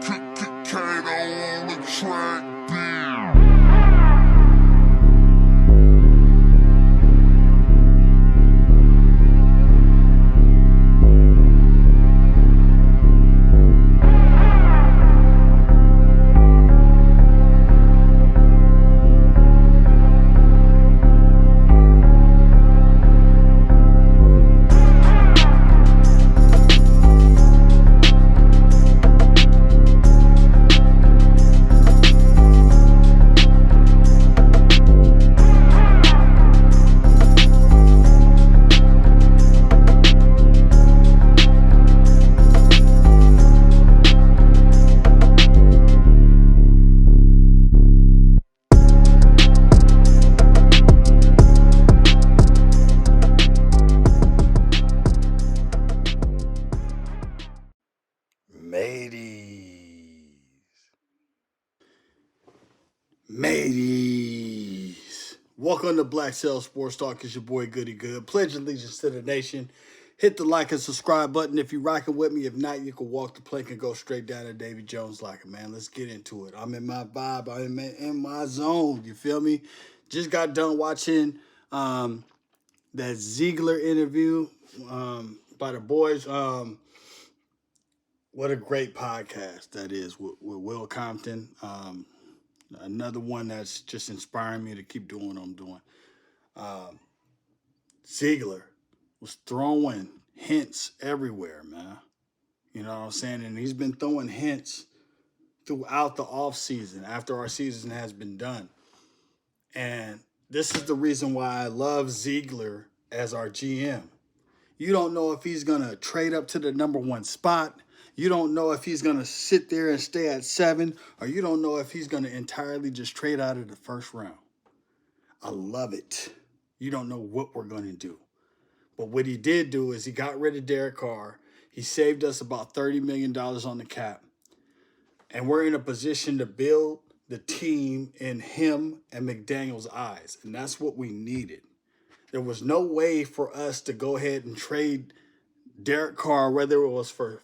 Kato on the track, damn. Mateys. Welcome to Black Cell Sports Talk. It's your boy Goody Good. Pledge allegiance to the nation. Hit the like and subscribe button if you're rocking with me. If not, you can walk the plank and go straight down to Davy Jones like it, man. Let's get into it. I'm in my vibe. I'm in my zone. You feel me? Just got done watching that Ziegler interview by the boys. What a great podcast that is with Will Compton. Another one that's just inspiring me to keep doing what I'm doing. Ziegler was throwing hints everywhere, man. You know what I'm saying? And he's been throwing hints throughout the off season after our season has been done. And this is the reason why I love Ziegler as our GM. You don't know if he's going to trade up to the number one spot. You don't know if he's going to sit there and stay at 7, or you don't know if he's going to entirely just trade out of the first round. I love it. You don't know what we're going to do. But what he did do is he got rid of Derek Carr. He saved us about $30 million on the cap. And we're in a position to build the team in him and McDaniel's eyes. And that's what we needed. There was no way for us to go ahead and trade Derek Carr, whether it was for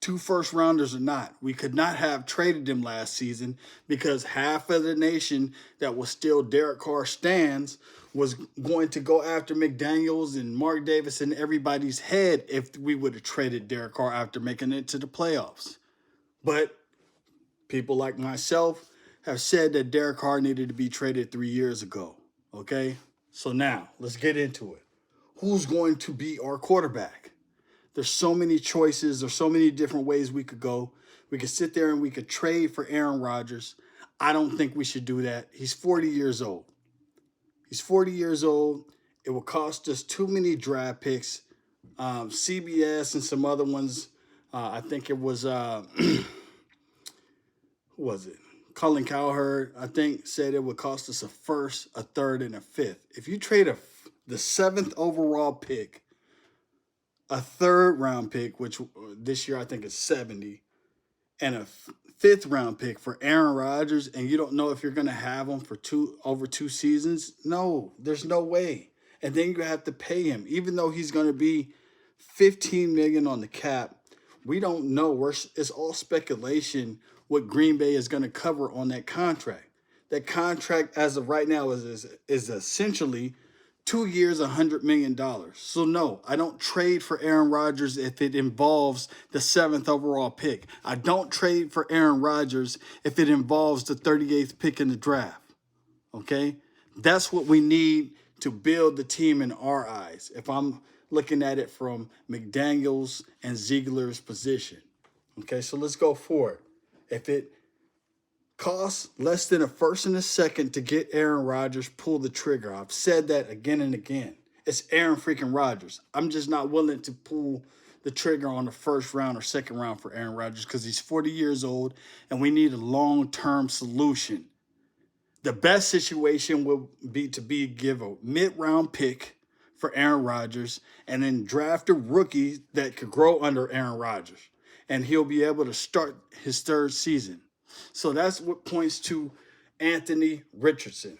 2 first rounders or not. We could not have traded him last season because half of the nation that was still Derek Carr stands was going to go after McDaniels and Mark Davis and everybody's head if we would have traded Derek Carr after making it to the playoffs. But people like myself have said that Derek Carr needed to be traded 3 years ago. Okay? So now, let's get into it. Who's going to be our quarterback? There's so many choices. There's so many different ways we could go. We could sit there and we could trade for Aaron Rodgers. I don't think we should do that. He's 40 years old. He's 40 years old. It will cost us too many draft picks. CBS and some other ones. I think it was, who was it? Colin Cowherd, I think, said it would cost us a first, a third, and a fifth. If you trade the 7th overall pick, a 3rd round pick, which this year I think is 70, and a 5th round pick for Aaron Rodgers, and you don't know if you're going to have him for over 2 seasons, no, there's no way. And then you have to pay him, even though he's going to be $15 million on the cap. We don't know. It's all speculation what Green Bay is going to cover on that contract. That contract, as of right now, is essentially 2 years, $100 million. So no, I don't trade for Aaron Rodgers if it involves the 7th overall pick. I don't trade for Aaron Rodgers if it involves the 38th pick in the draft. Okay? That's what we need to build the team in our eyes. If I'm looking at it from McDaniels and Ziegler's position. Okay, so let's go for it. If it costs less than a first and a second to get Aaron Rodgers, pull the trigger. I've said that again and again. It's Aaron freaking Rodgers. I'm just not willing to pull the trigger on the first round or second round for Aaron Rodgers because he's 40 years old and we need a long-term solution. The best situation would be to give a mid-round pick for Aaron Rodgers and then draft a rookie that could grow under Aaron Rodgers. And he'll be able to start his 3rd season. So that's what points to Anthony Richardson.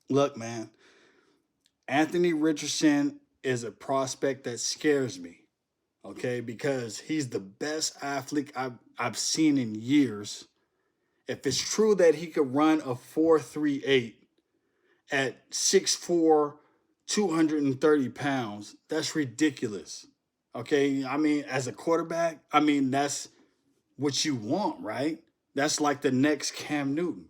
Look, man, Anthony Richardson is a prospect that scares me. okay? Because he's the best athlete I've seen in years. If it's true that he could run a 4.38 at 6'4", 230 pounds, that's ridiculous. Okay, I mean, as a quarterback, I mean, that's what you want, right? That's like the next Cam Newton.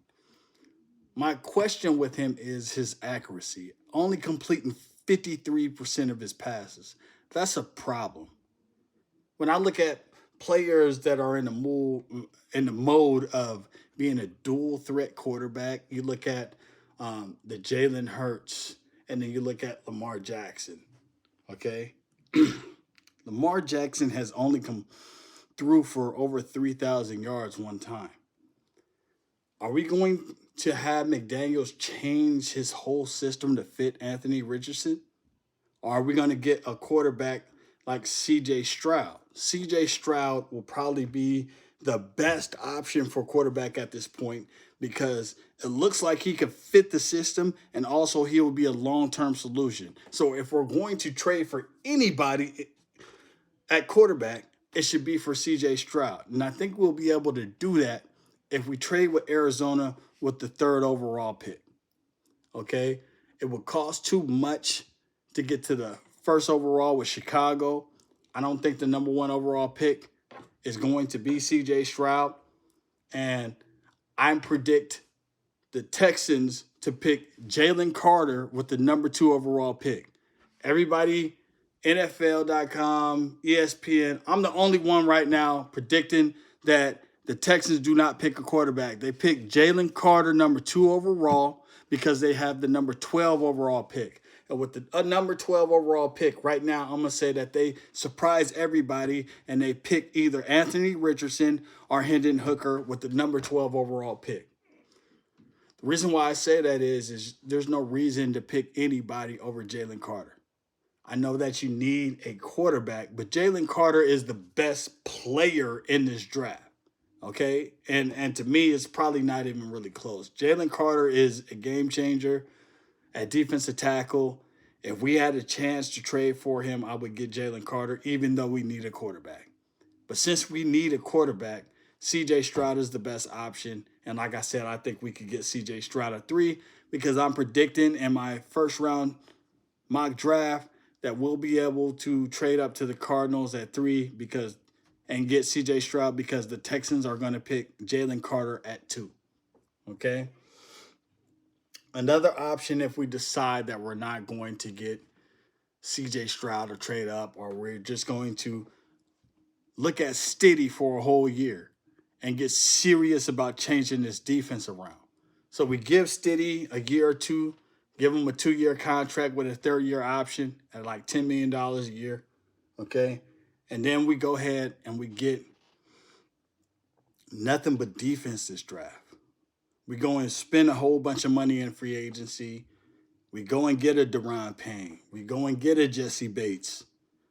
My question with him is his accuracy, only completing 53% of his passes. That's a problem. When I look at players that are in the mode of being a dual threat quarterback, you look at the Jalen Hurts, and then you look at Lamar Jackson. Okay, Lamar Jackson has only come through for over 3,000 yards one time. Are we going to have McDaniels change his whole system to fit Anthony Richardson? Or are we going to get a quarterback like CJ Stroud? CJ Stroud will probably be the best option for quarterback at this point because it looks like he could fit the system and also he will be a long-term solution. So if we're going to trade for anybody at quarterback, it should be for CJ Stroud. And I think we'll be able to do that if we trade with Arizona with the 3rd overall pick. Okay? It would cost too much to get to the 1st overall with Chicago. I don't think the number 1 overall pick is going to be CJ Stroud. And I predict the Texans to pick Jalen Carter with the number 2 overall pick. Everybody, NFL.com, ESPN, I'm the only one right now predicting that the Texans do not pick a quarterback. They pick Jalen Carter, number 2 overall, because they have the number 12 overall pick. And with the number 12 overall pick right now, I'm going to say that they surprise everybody and they pick either Anthony Richardson or Hendon Hooker with the number 12 overall pick. The reason why I say that is there's no reason to pick anybody over Jalen Carter. I know that you need a quarterback, but Jalen Carter is the best player in this draft. Okay? And to me, it's probably not even really close. Jalen Carter is a game changer at defensive tackle. If we had a chance to trade for him, I would get Jalen Carter, even though we need a quarterback. But since we need a quarterback, CJ Stroud is the best option. And like I said, I think we could get CJ Stroud at 3 because I'm predicting in my 1st round mock draft that we'll be able to trade up to the Cardinals at 3 and get CJ Stroud because the Texans are going to pick Jalen Carter at 2. Okay? Another option if we decide that we're not going to get CJ Stroud or trade up, or we're just going to look at Stiddy for a whole year and get serious about changing this defense around. So we give Stiddy a year or two, give him a 2-year contract with a 3rd-year option at like $10 million a year, okay? And then we go ahead and we get nothing but defense this draft. We go and spend a whole bunch of money in free agency. We go and get a Daron Payne. We go and get a Jesse Bates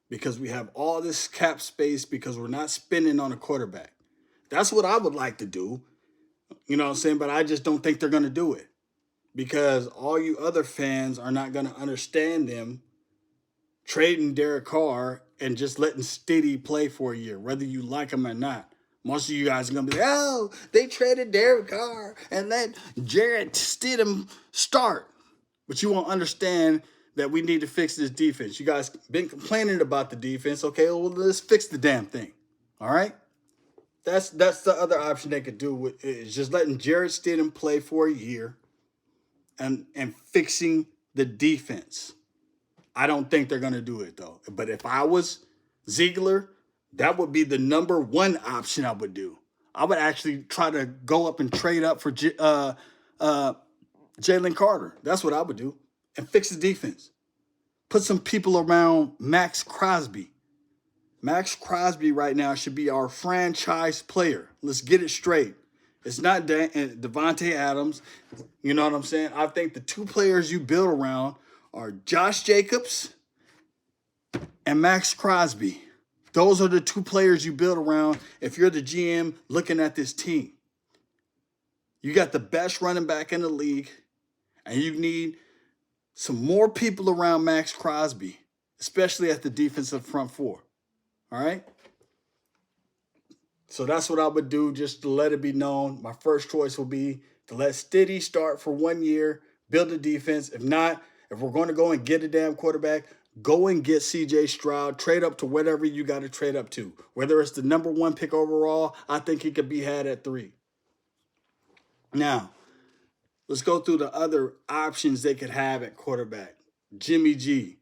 because we have all this cap space because we're not spending on a quarterback. That's what I would like to do, you know what I'm saying? But I just don't think they're going to do it because all you other fans are not going to understand them trading Derek Carr and just letting Stiddy play for a year, whether you like him or not. Most of you guys are going to be like, oh, they traded Derek Carr and let Jarrett Stidham start. But you won't understand that we need to fix this defense. You guys been complaining about the defense. Okay, well, let's fix the damn thing. All right? That's the other option they could do is just letting Jarrett Stidham play for a year and fixing the defense. I don't think they're going to do it, though. But if I was Ziegler, that would be the number 1 option I would do. I would actually try to go up and trade up for Jalen Carter. That's what I would do. And fix the defense. Put some people around Max Crosby. Max Crosby right now should be our franchise player. Let's get it straight. It's not Devontae Adams. You know what I'm saying? I think the 2 players you build around are Josh Jacobs and Max Crosby. Those are the 2 players you build around if you're the GM looking at this team. You got the best running back in the league, and you need some more people around Max Crosby, especially at the defensive front 4. All right. So that's what I would do, just to let it be known. My first choice will be to let Stiddy start for 1 year, build a defense. If not, if we're going to go and get a damn quarterback, go and get CJ Stroud, trade up to whatever you got to trade up to. Whether it's the number 1 pick overall, I think he could be had at 3. Now, let's go through the other options they could have at quarterback. Jimmy G.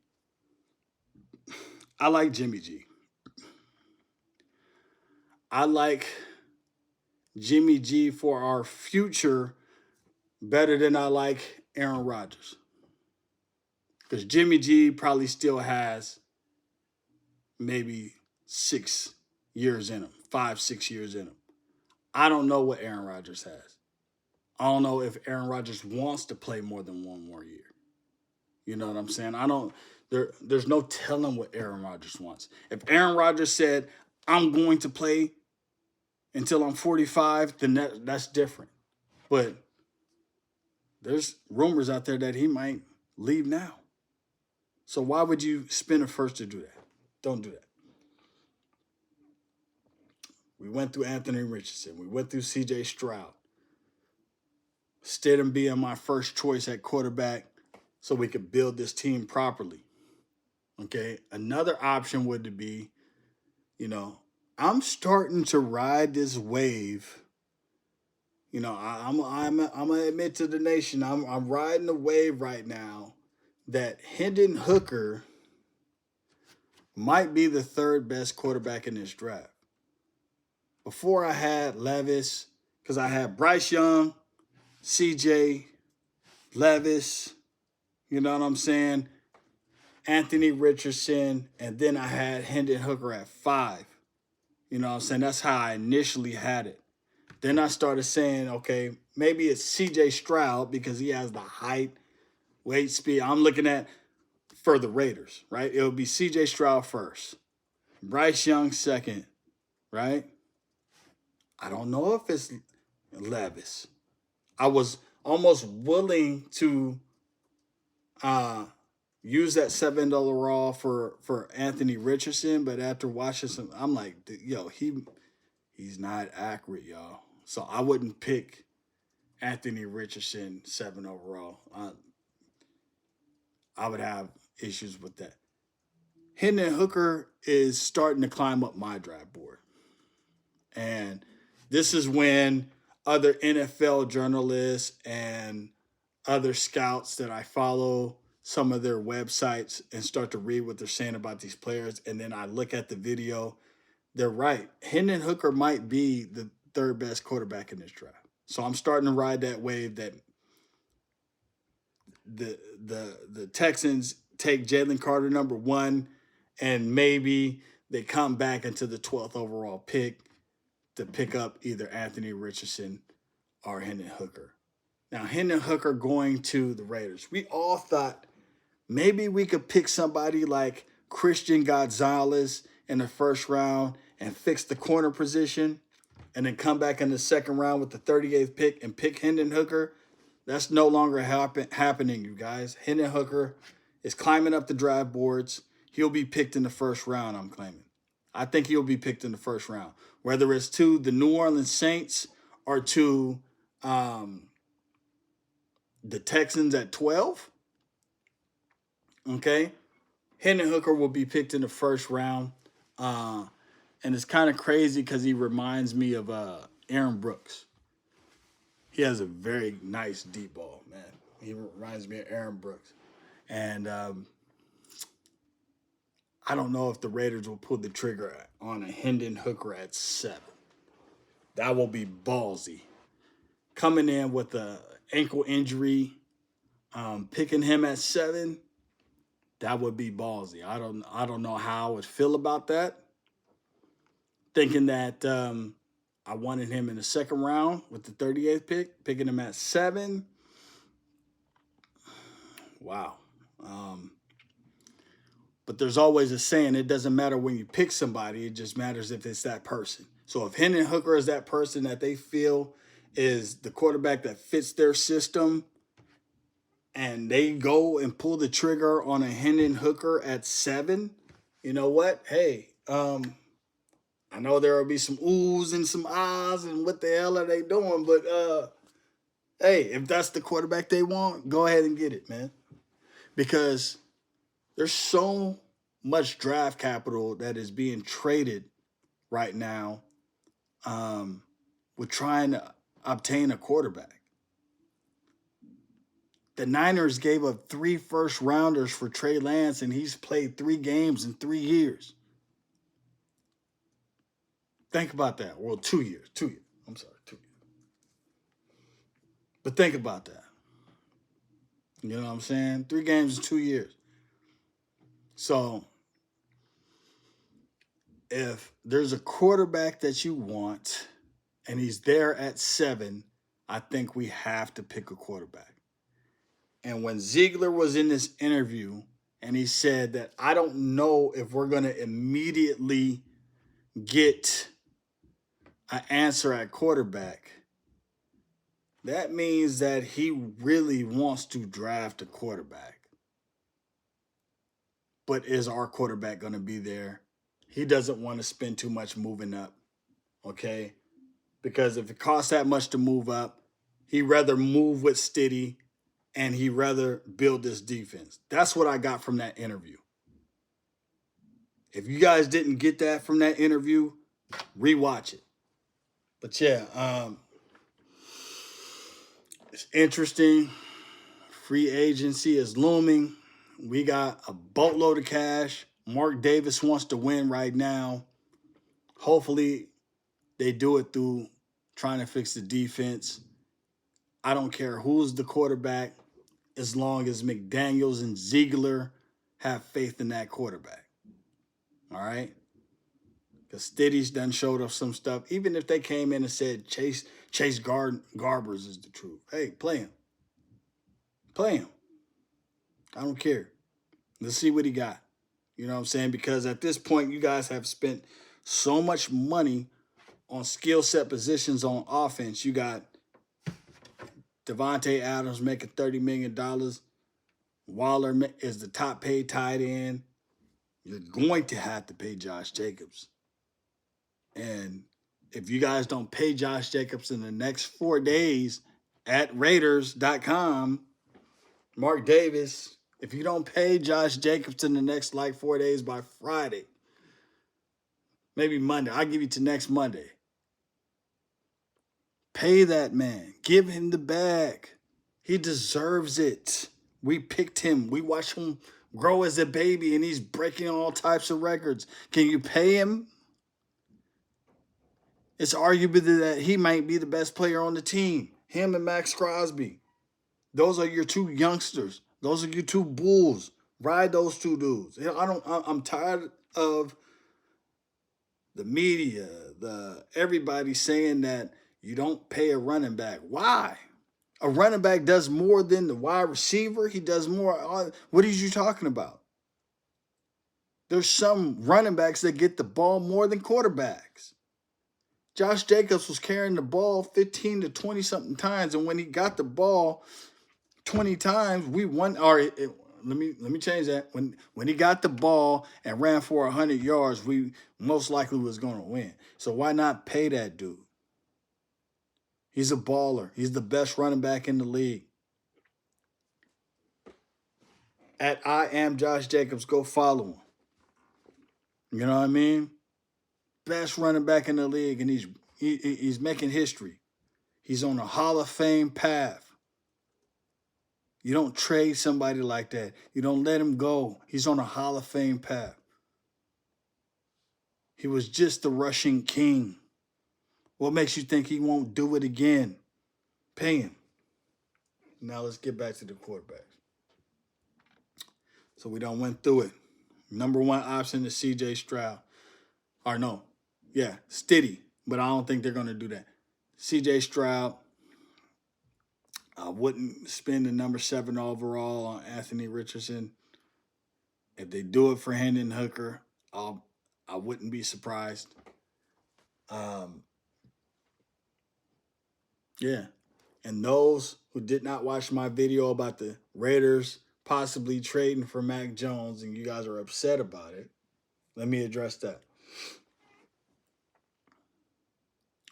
I like Jimmy G. I like Jimmy G for our future better than I like Aaron Rodgers. Because Jimmy G probably still has maybe 6 years in him, 5, 6 years in him. I don't know what Aaron Rodgers has. I don't know if Aaron Rodgers wants to play more than 1 more year. You know what I'm saying? There's no telling what Aaron Rodgers wants. If Aaron Rodgers said, I'm going to play until I'm 45, then that's different. But there's rumors out there that he might leave now. So why would you spend a first to do that? Don't do that. We went through Anthony Richardson. We went through CJ Stroud. Stidham being my first choice at quarterback so we could build this team properly. Okay, another option would be, I'm starting to ride this wave. I'm gonna admit to the nation, I'm riding the wave right now that Hendon Hooker might be the 3rd best quarterback in this draft. Before I had Levis, because I had Bryce Young, CJ, Levis, you know what I'm saying? Anthony Richardson, and then I had Hendon Hooker at 5. You know what I'm saying? That's how I initially had it. Then I started saying, okay, maybe it's CJ Stroud because he has the height, weight, speed. I'm looking at for the Raiders, right? It would be CJ Stroud first, Bryce Young second, right? I don't know if it's Levis. I was almost willing to use that $7 raw for Anthony Richardson, but after watching some, I'm like, yo, he's not accurate, y'all. So I wouldn't pick Anthony Richardson 7 overall. I would have issues with that. Hendon Hooker is starting to climb up my draft board. And this is when other NFL journalists and other scouts that I follow some of their websites and start to read what they're saying about these players. And then I look at the video. They're right. Hendon Hooker might be the 3rd best quarterback in this draft. So I'm starting to ride that wave that the Texans take Jalen Carter number 1, and maybe they come back into the 12th overall pick to pick up either Anthony Richardson or Hendon Hooker. Now, Hendon Hooker going to the Raiders. We all thought maybe we could pick somebody like Christian Gonzalez in the 1st round and fix the corner position and then come back in the 2nd round with the 38th pick and pick Hendon Hooker. That's no longer happening, you guys. Hendon Hooker is climbing up the draft boards. He'll be picked in the 1st round, I'm claiming. I think he'll be picked in the 1st round. Whether it's to the New Orleans Saints or to the Texans at 12, okay? Hendon Hooker will be picked in the 1st round. And it's kind of crazy because he reminds me of Aaron Brooks. He has a very nice deep ball, man. He reminds me of Aaron Brooks. And I don't know if the Raiders will pull the trigger on a Hendon Hooker at 7. That will be ballsy. Coming in with an ankle injury, picking him at 7, that would be ballsy. I don't know how I would feel about that. Thinking that I wanted him in the 2nd round with the 38th pick, picking him at 7. Wow. But there's always a saying, it doesn't matter when you pick somebody, it just matters if it's that person. So if Hendon Hooker is that person that they feel is the quarterback that fits their system, and they go and pull the trigger on a Hendon Hooker at 7, you know what? Hey, I know there will be some oohs and some ahs and what the hell are they doing, but hey, if that's the quarterback they want, go ahead and get it, man. Because there's so much draft capital that is being traded right now with trying to obtain a quarterback. The Niners gave up 3 first rounders for Trey Lance, and he's played 3 games in 3 years. Think about that. Well, 2 years. 2 years. I'm sorry, 2 years. But think about that. You know what I'm saying? 3 games in 2 years. So if there's a quarterback that you want and he's there at 7, I think we have to pick a quarterback. And when Ziegler was in this interview and he said that I don't know if we're going to immediately get an answer at quarterback, that means that he really wants to draft a quarterback. But is our quarterback going to be there? He doesn't want to spend too much moving up, okay? Because if it costs that much to move up, he'd rather move with Stiddy and he'd rather build this defense. That's what I got from that interview. If you guys didn't get that from that interview, rewatch it. But yeah, it's interesting. Free agency is looming. We got a boatload of cash. Mark Davis wants to win right now. Hopefully, they do it through trying to fix the defense. I don't care who's the quarterback as long as McDaniels and Ziegler have faith in that quarterback. All right? Because Stiddy's done showed us some stuff. Even if they came in and said Chase Garbers is the truth. Hey, play him. Play him. I don't care. Let's see what he got. You know what I'm saying? Because at this point, you guys have spent so much money on skill set positions on offense. You got Devontae Adams making $30 million. Waller is the top paid tight end. You're going to have to pay Josh Jacobs. And if you guys don't pay Josh Jacobs in the next 4 days at Raiders.com, Mark Davis, if you don't pay Josh Jacobs in the next 4 days by Friday, maybe Monday, I'll give you to next Monday. Pay that man. Give him the bag. He deserves it. We picked him. We watched him grow as a baby, and he's breaking all types of records. Can you pay him? It's arguable that he might be the best player on the team. Him and Max Crosby. Those are your 2 youngsters. Those are your 2 bulls. Ride those 2 dudes. I'm tired of the media, everybody saying that you don't pay a running back. Why? A running back does more than the wide receiver. He does more. What are you talking about? There's some running backs that get the ball more than quarterbacks. Josh Jacobs was carrying the ball 15 to 20 something times, and when he got the ball 20 times, we won. All right, let me change that. When he got the ball and ran for 100 yards, we most likely was going to win. So why not pay that dude? He's a baller. He's the best running back in the league. At I am Josh Jacobs, go follow him. You know what I mean? Best running back in the league, and he's making history. He's on a Hall of Fame path. You don't trade somebody like that. You don't let him go. He's on a Hall of Fame path. He was just the rushing king. What makes you think he won't do it again? Pay him. Now let's get back to the quarterbacks. So we done went through it. Number 1 option is C.J. Stroud. Or no, yeah, Stiddy. But I don't think they're going to do that. C.J. Stroud. I wouldn't spend the number 7 overall on Anthony Richardson. If they do it for Hendon Hooker, I wouldn't be surprised. Yeah. And those who did not watch my video about the Raiders possibly trading for Mac Jones and you guys are upset about it, let me address that.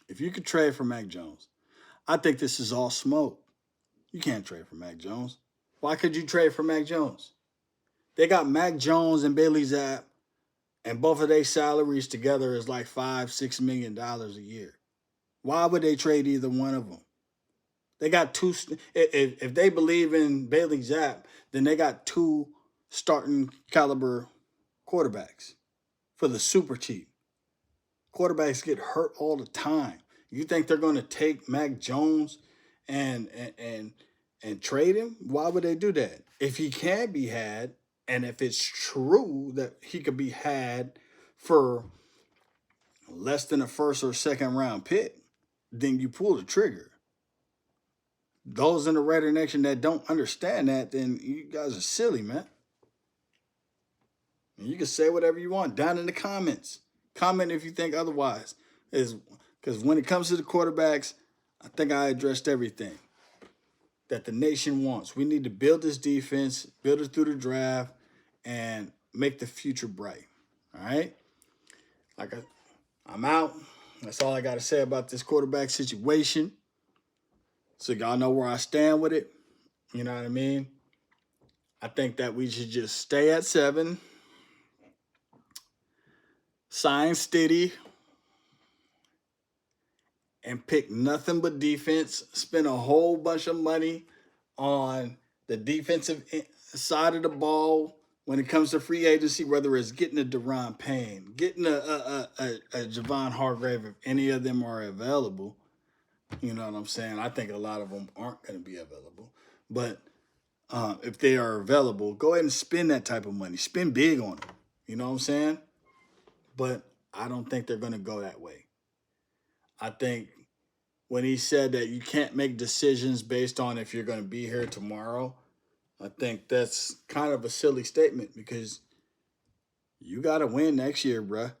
If you could trade for Mac Jones, I think this is all smoke. You can't trade for Mac Jones. Why could you trade for Mac Jones? They got Mac Jones and Bailey Zapp, and both of their salaries together is like $5-6 million a year. Why would they trade either one of them? They got two. If they believe in Bailey Zapp, then they got two starting caliber quarterbacks for the super cheap. Quarterbacks get hurt all the time. You think they're going to take Mac Jones and and trade him? Why would they do that? If he can be had, and if it's true that he could be had for less than a first or second round pick, then you pull the trigger. Those in the Raider Nation that don't understand that, then you guys are silly, man. And you can say whatever you want down in the comments. Comment if you think otherwise. Is because when it comes to the quarterbacks, I think I addressed everything that the nation wants. We need to build this defense, build it through the draft, and make the future bright. All right? I'm out. That's all I got to say about this quarterback situation. So y'all know where I stand with it. You know what I mean? I think that we should just stay at 7, sign steady, and pick nothing but defense. Spend a whole bunch of money on the defensive side of the ball when it comes to free agency, whether it's getting a Deron Payne, getting a Javon Hargrave, if any of them are available. You know what I'm saying? I think a lot of them aren't going to be available. But if they are available, go ahead and spend that type of money. Spend big on them. You know what I'm saying? But I don't think they're going to go that way. I think when he said that you can't make decisions based on if you're going to be here tomorrow, I think that's kind of a silly statement because you got to win next year, bruh.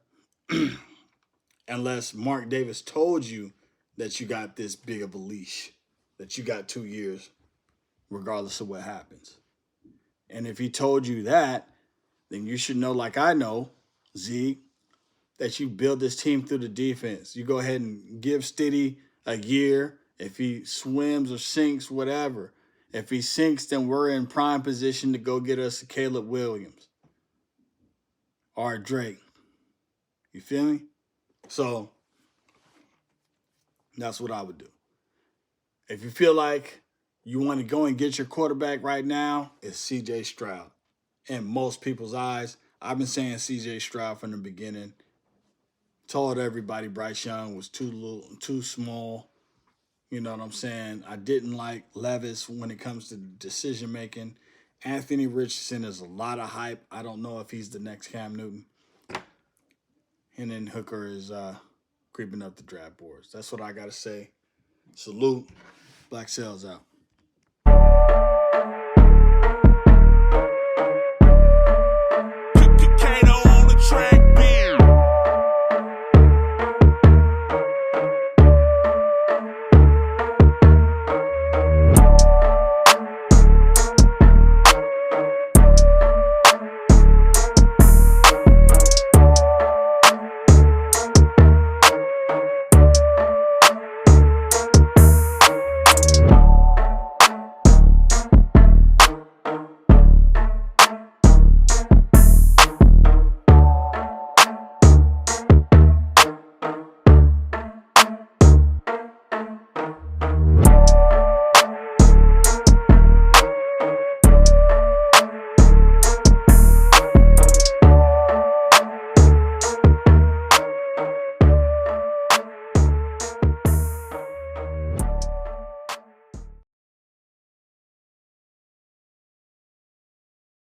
Unless Mark Davis told you that you got this big of a leash, that you got 2 years, regardless of what happens. And if he told you that, then you should know, like I know, Zeke, that you build this team through the defense. You go ahead and give Stiddy a year. If he swims or sinks, whatever. If he sinks, then we're in prime position to go get us a Caleb Williams or Drake. You feel me? So that's what I would do. If you feel like you want to go and get your quarterback right now, it's C.J. Stroud. In most people's eyes, I've been saying C.J. Stroud from the beginning. Told everybody Bryce Young was too small. You know what I'm saying? I didn't like Levis when it comes to decision making. Anthony Richardson is a lot of hype. I don't know if he's the next Cam Newton. And then Hooker is creeping up the draft boards. That's what I got to say. Salute. Black Sails out.